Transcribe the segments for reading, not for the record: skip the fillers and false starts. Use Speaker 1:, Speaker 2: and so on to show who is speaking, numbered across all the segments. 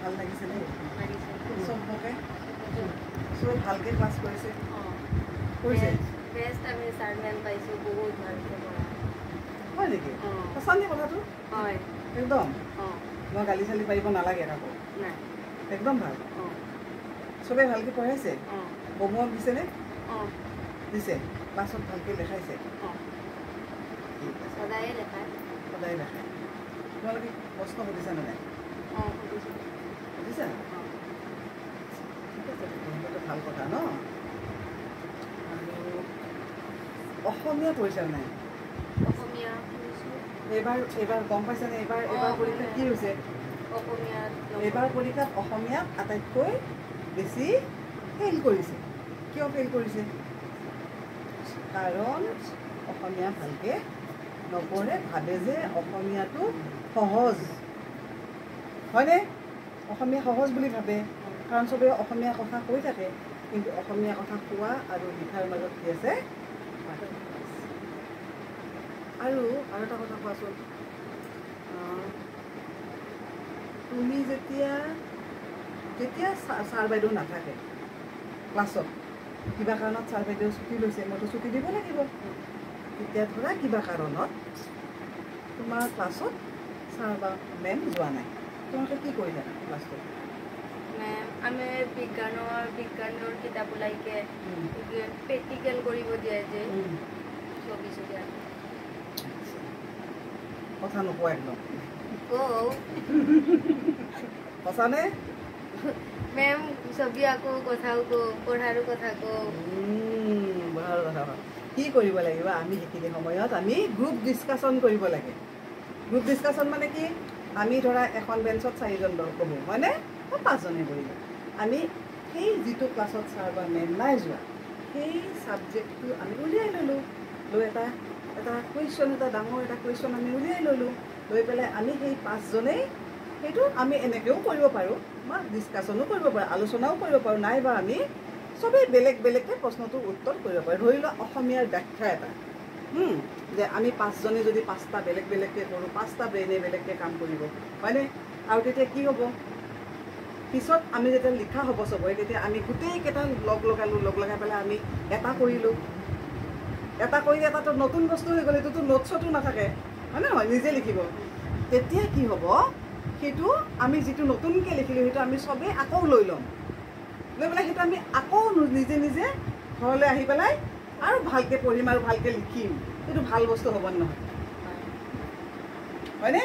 Speaker 1: ভাল লাগিছে নে চবকে চবে ভালকে ক্লাছ কৰিছে কৰিছে
Speaker 2: বেষ্ট আমি ছাৰ মেম পাইছোঁ বহুত ভালকৈ কৰা
Speaker 1: হয় নেকি সঁচানে কথাটো
Speaker 2: হয়
Speaker 1: একদম মই গালি চালি পাৰিব নালাগে আকৌ
Speaker 2: নাই
Speaker 1: একদম ভাল চবে ভালকে পঢ়াইছে হোমৱৰ্ক দিছেনে দিছে ক্লাছত ভালকে দেখাইছে
Speaker 2: সদায়ে দেখায়
Speaker 1: সদায় দেখায় তোমালোকে প্ৰশ্ন সুধিছানে নাই সুধিছা ঠিক আছে সেইটো ভাল কথা ন আৰু অসমীয়া পঢ়িছা নাই
Speaker 2: অসমীয়া
Speaker 1: এইবাৰ গম পাইছানে এইবাৰ পৰীক্ষাত কি হৈছে এইবাৰ পৰীক্ষাত অসমীয়াত আটাইতকৈ বেছি ফেইল কৰিছে কিয় ফেইল কৰিছে কাৰণ অসমীয়া ভালকৈ নপঢ়ে ভাবে যে অসমীয়াটো সহজ হয়নে অসমীয়া সহজ বুলি ভাবে কাৰণ চবে অসমীয়া কথা কৈ থাকে কিন্তু অসমীয়া কথা কোৱা আৰু লিখাৰ মাজত কি আছে আৰু এটা কথা কোৱাচোন তুমি যেতিয়া ছাৰ বাইদেউ নাথাকে ক্লাছত কিবা কাৰণত ছাৰ বাইদেউ ছুটি লৈছে মইতো ছুটি দিব লাগিব তেতিয়া ধৰা কিবা কাৰণত তোমাৰ ক্লাছত ছাৰ বা মেম যোৱা নাই তোমালোকে কি কৰিলা ক্লাছটো
Speaker 2: মেম আমি বিজ্ঞানৰ কিতাপ ওলাইকে প্ৰেক্টিকেল কৰিব দিয়ে যে ছবি
Speaker 1: কথা নোকোৱা একদম
Speaker 2: কওঁ
Speaker 1: সঁচানে
Speaker 2: মেম ছবি আকৌ কথাও কওঁ পঢ়াৰো কথা কওঁ
Speaker 1: ভাল কথা কি কৰিব লাগিব আমি সেইখিনি সময়ত আমি গ্ৰুপ ডিছকাশ্যন কৰিব লাগে গ্ৰুপ ডিছকাশ্যন মানে কি আমি ধৰা এখন বেঞ্চত 4জন বহোঁ হয়নে 5জনে বহিলোঁ আমি সেই যিটো ক্লাছত ছাৰ বা মেম নাই যোৱা সেই ছাবজেক্টটো আমি উলিয়াই ল'লোঁ লৈ এটা কুৱেশ্যন এটা ডাঙৰ এটা কুৱেশ্যন আমি উলিয়াই ল'লোঁ লৈ পেলাই আমি সেই 5জনেই সেইটো আমি এনেকৈও কৰিব পাৰোঁ বা ডিছকাশ্যনো কৰিব পাৰোঁ আলোচনাও কৰিব পাৰোঁ নাইবা আমি চবেই বেলেগ বেলেগকৈ প্ৰশ্নটোৰ উত্তৰ কৰিব পাৰোঁ ধৰি লোৱা অসমীয়াৰ ব্যাখ্যা এটা যে আমি 5জনে যদি 5টা বেলেগ বেলেগকৈ কৰোঁ 5টা ব্ৰেইনে বেলেগকৈ কাম কৰিব হয়নে আৰু তেতিয়া কি হ'ব পিছত আমি যেতিয়া লিখা হ'ব চবৰে তেতিয়া আমি গোটেইকেইটা লগ লগাই পেলাই আমি এটা কৰিলোঁ এটা কৰিলে এটাতো নতুন বস্তু হৈ গ'ল এইটোতো নোটছতো নাথাকে হয়নে নহয় নিজে লিখিব তেতিয়া কি হ'ব সেইটো আমি যিটো নতুনকৈ লিখিলোঁ সেইটো আমি চবেই আকৌ লৈ ল'ম লৈ পেলাই সেইটো আমি আকৌ নিজে নিজে ঘৰলৈ আহি পেলাই আৰু ভালকৈ পঢ়িম আৰু ভালকৈ লিখিম সেইটো ভাল বস্তু হ'ব নহয় হয়নে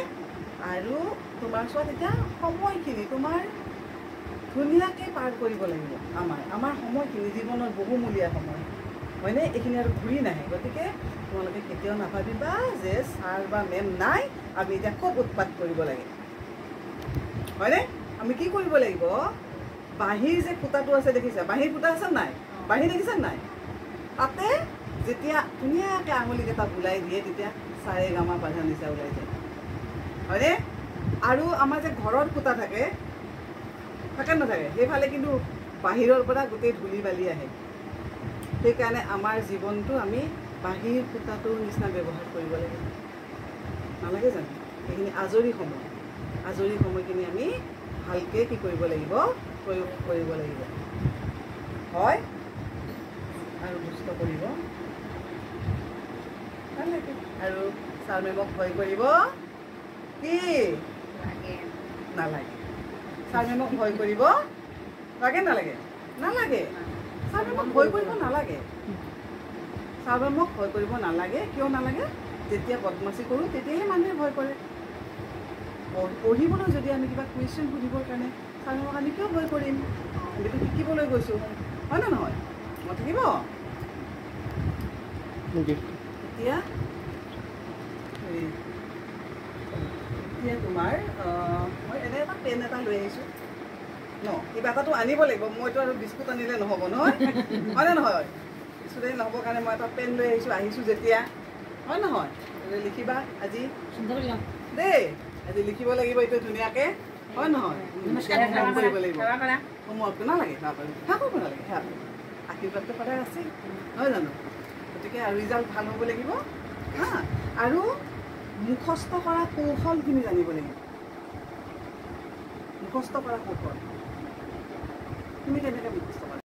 Speaker 1: আৰু তোমাৰ চোৱা তেতিয়া সময়খিনি তোমাৰ ধুনীয়াকৈ পাৰ কৰিব লাগিব আমাৰ সময়খিনি জীৱনৰ বহুমূলীয়া সময় হয়নে এইখিনি আৰু ঘূৰি নাহে গতিকে তোমালোকে কেতিয়াও নাভাবিবা যে ছাৰ বা মেম নাই আমি এতিয়া খুব উৎপাত কৰিব লাগে হয়নে আমি কি কৰিব লাগিব বাঁহীৰ যে ফুটাটো আছে দেখিছা বাঁহীৰ ফুটা আছে নাই বাঁহী দেখিছা নাই তাতে যেতিয়া ধুনীয়াকৈ আঙুলিকেইটা বুলাই দিয়ে তেতিয়া চাৰে গামা পাধা নিচা ওলাই যায় হয়নে আৰু আমাৰ যে ঘৰৰ ফুটা থাকে নাথাকে সেইফালে কিন্তু বাহিৰৰ পৰা গোটেই ধূলি বালি আহে সেইকাৰণে আমাৰ জীৱনটো আমি বাঁহীৰ ফুটাটোৰ নিচিনা ব্যৱহাৰ কৰিব লাগে নালাগে জানো সেইখিনি আজৰি সময়খিনি আমি ভালকৈ কি কৰিব লাগিব প্ৰয়োগ কৰিব লাগিব হয় আৰু দুষ্ট কৰিব নালাগে আৰু ছাৰ মেমক ভয় কৰিব কি নালাগে ছাৰ মেমক ভয় কৰিব লাগে নালাগে ছাৰ মেমক ভয় কৰিব নালাগে কিয় নালাগে যেতিয়া বদমাচি কৰোঁ তেতিয়াহে মানুহে ভয় কৰে পঢ়িবলৈ যদি আমি কিবা কুৱেশ্যন সুধিবৰ কাৰণে ছাৰ মেমক আমি কিয় ভয় কৰিম আমিতো শিকিবলৈ গৈছোঁ হয় নে নহয় মই থাকিব এতিয়া তোমাৰ মই এনে এটা পেন এটা লৈ আহিছোঁ ন কিবা এটাতো আনিব লাগিব মইতো আৰু বিস্কুট আনিলে নহ'ব নহয় হয়নে নহয় বিস্কুট আনি নহ'বৰ কাৰণে মই এটা পেন লৈ আহিছোঁ যেতিয়া হয় নহয় লিখিবা আজি দেই আজি লিখিব লাগিব এইটো ধুনীয়াকৈ হয় নহয় কৰিব লাগিব হোমৱৰ্কটো নালাগে কৰিব নালাগে সেয়া আশীৰ্বাদটো সদায় আছে নহয় জানো গতিকে ৰিজাল্ট ভাল হ'ব লাগিব হা আৰু মুখস্থ কৰা কৌশলখিনি জানিব লাগিব মুখস্থ কৰা কৌশল তুমি কেনেকৈ মুখস্থ কৰা